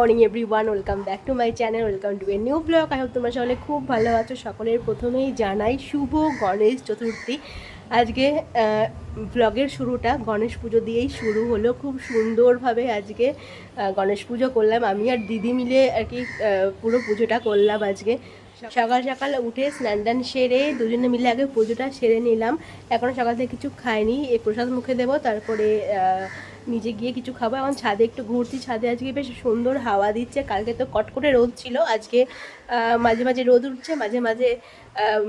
Morning everyone, welcome back to my channel, welcome to a new blog. I hope তোমরা সকলে খুব ভালো আছো। সকলের প্রথমেই জানাই শুভ গণেশ চতুর্থী। আজকে ব্লগের শুরুটা গণেশ পুজো দিয়েই শুরু হলো। খুব সুন্দরভাবে আজকে গণেশ পুজো করলাম, আমি আর দিদি মিলে আর কি পুরো পুজোটা করলাম। আজকে সকাল সকাল উঠে স্নান টান সেরে দুজনে মিলে আগে পুজোটা সেরে নিলাম। এখনও সকাল থেকে কিছু খাইনি, এই প্রসাদ মুখে দেবো, তারপরে নিচে গিয়ে কিছু খাবো। এখন ছাদে একটু ঘুরছি, ছাদে আজকে বেশ সুন্দর হাওয়া দিচ্ছে। কালকে তো কটকটে রোদ ছিল, আজকে মাঝে মাঝে রোদ উঠছে, মাঝে মাঝে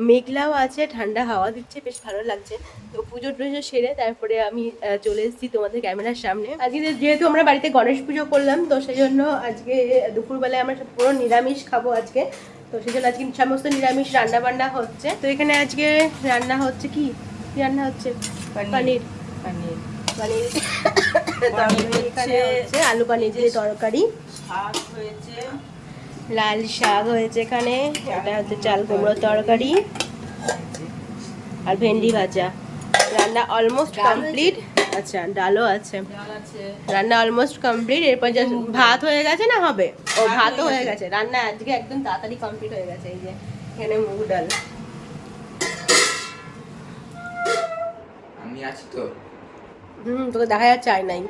মেঘলাও আছে, ঠান্ডা হাওয়া দিচ্ছে, বেশ ভালো লাগছে। তো পুজো টুজো সেরে তারপরে আমি চলে এসেছি তোমাদের ক্যামেরার সামনে। আজকে যেহেতু আমরা বাড়িতে গণেশ পুজো করলাম, তো সেই জন্য আজকে দুপুরবেলায় আমরা পুরো নিরামিষ খাবো আজকে। তো সেই জন্য আজকে সমস্ত নিরামিষ রান্না বান্না হচ্ছে। তো এখানে আজকে রান্না হচ্ছে কি রান্না হচ্ছে? পনির পনির পনির এখানে হচ্ছে আলু পানির তরকারি, শাক হয়েছে, লাল শাক হয়েছে এখানে, এটা হচ্ছে চাল কুমড়োর তরকারি আর ভেন্ডি ভাজা। রান্না অলমোস্ট কমপ্লিট। আচ্ছা, ডালও আছে, রান্না অলমোস্ট কমপ্লিট। এরপর জাস্ট ভাত হয়ে গেছে, না হবে? ও, ভাতও হয়ে গেছে। রান্না আজকে একদম তাড়াতাড়ি কমপ্লিট হয়ে গেছে। এই যে এখানে মুগ ডাল। আমি আছি তো। তোকে দেখা যাচ্ছে আর নাই।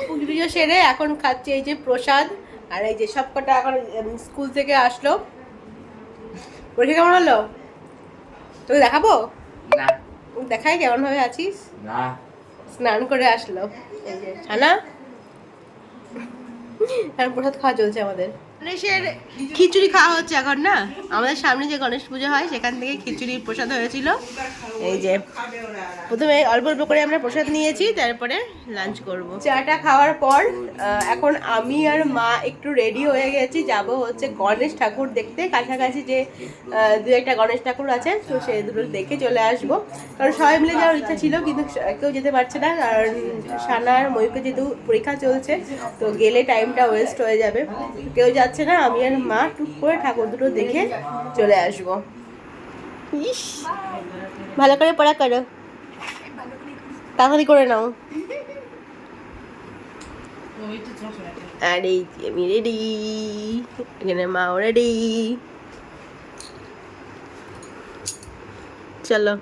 পুজো সেরে এখন খাচ্ছি এই যে প্রসাদ। আর এই যে সবকটা এখন স্কুল থেকে আসলো। পরীক্ষা কেমন হলো তোকে দেখাবো? না, দেখাই কেমন ভাবে আছিস। না, স্নান করে আসলো এই যে ছানা। এখন প্রসাদ খাওয়া চলছে আমাদের। গণেশের খিচুড়ি খাওয়া হচ্ছে এখন, না? আমাদের সামনে যে গণেশ পুজো হয় সেখান থেকে খিচুড়ির প্রসাদ হয়েছিল। এই যে প্রথমে অল্প অল্প করে আমরা প্রসাদ নিয়েছি, তারপরে লাঞ্চ করব। চাটা খাওয়ার পর এখন আমি আর মা একটু রেডি হয়ে গেছি, যাব হচ্ছে গণেশ ঠাকুর দেখতে। কাছাকাছি যে দু একটা গণেশ ঠাকুর আছে, তো সেই দুটো দেখে চলে আসবো। কারণ সবাই মিলে যাওয়ার ইচ্ছা ছিল, কিন্তু কেউ যেতে পারছে না, কারণ সানার ময়ূরকে যেহেতু পরীক্ষা চলছে, তো গেলে টাইমটা ওয়েস্ট হয়ে যাবে। কেউ যাচ্ছে না, আমি আর মা টুক করে ঠাকুর দুটো দেখে চলে আসবো। ইস, ভালো করে পড়া করো, তাড়াতাড়ি করে নাও। আর এই যে আমি রেডি, এখানে মাও রেডি। চলো।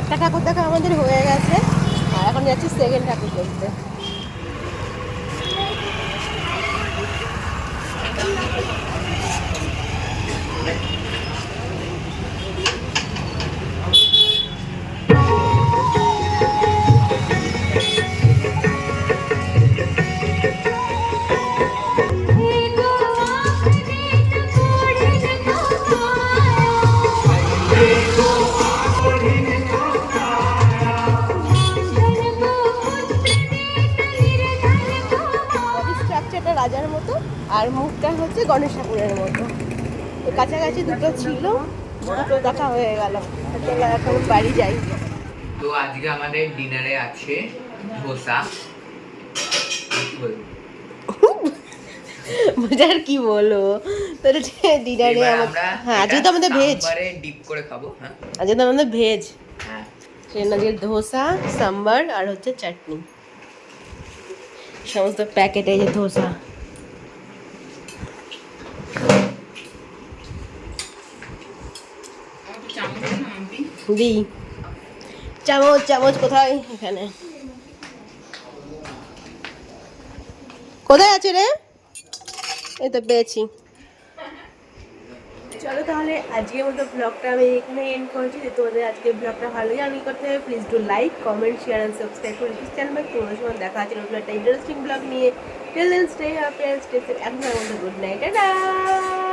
একটা ঠাকুর দেখা আমাদের হয়ে গেছে, আর এখন যাচ্ছি সেকেন্ড ঠাকুর দেখতে। রাজার মতো আর মুখটা হচ্ছে গণেশ ঠাকুরের মতো। তো কাছাকাছি দুটো ছিল, দুটো দেখা হয়ে গেল। এখন বাড়ি যাই। তো আজকে আমাদের ডিনারে আছে ধোসা। মজার কি বলো তোর ডিনারে? হ্যাঁ, আজকে তো আমাদের ভেজ, ডিপ করে খাবো। হ্যাঁ, আজকে তো আমাদের ভেজ। হ্যাঁ, আজকে ধোসা, সাম্বার আর হচ্ছে চাটনি, সমস্ত প্যাকেটে যে ধোসা। দি চামচ, চামচ কোথায়? এখানে কোথায় আছে রে? এই তো পেয়েছি। চলো তাহলে আজকের মতো ব্লগটা আমি এখানে এন্ড করছি। যে তোমাদের আজকে ব্লগটা ভালো জানি করতে হবে, please do like, comment, share and subscribe করে দিস চ্যানেল। তোমাদের সময় দেখা আছে নতুন একটা ইন্টারেস্টিং ব্লগ নিয়ে। Till then stay happy and stay safe. এখন আমাদের গুড নাইট, টাটা।